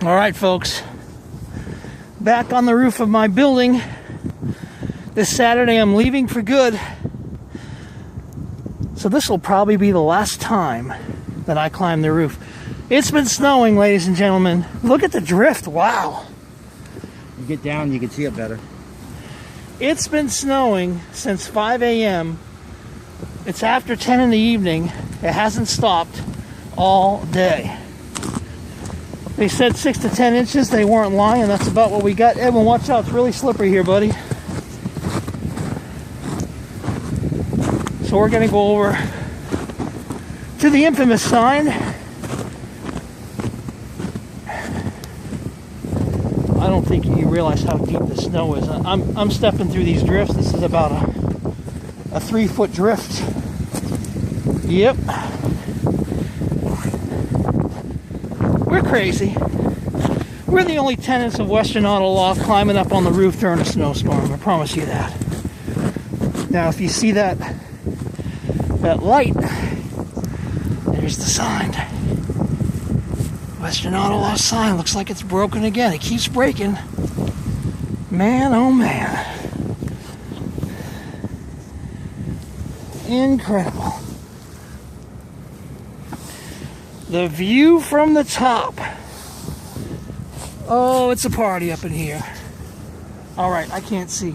All right, folks, back on the roof of my building. This Saturday I'm leaving for good, so this will probably be the last time that I climb the roof. It's been snowing, ladies and gentlemen. Look at the drift. Wow. You get down, you can see it better. It's been snowing since 5 a.m. It's after 10 in the evening. It hasn't stopped all day. They said 6 to 10 inches. They weren't lying. That's about what we got. Edwin, watch out. It's really slippery here, buddy. So we're going to go over to the infamous sign. I don't think you realize how deep the snow is. I'm stepping through these drifts. This is about a 3-foot drift. Yep. We're crazy. We're the only tenants of Western Auto Law climbing up on the roof during a snowstorm. I promise you that. Now, if you see that light, there's the sign. Western Auto Law sign. Looks like it's broken again. It keeps breaking. Man, oh man. Incredible. The view from the top. Oh, it's a party up in here. All right, I can't see.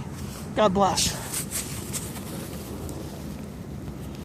God bless.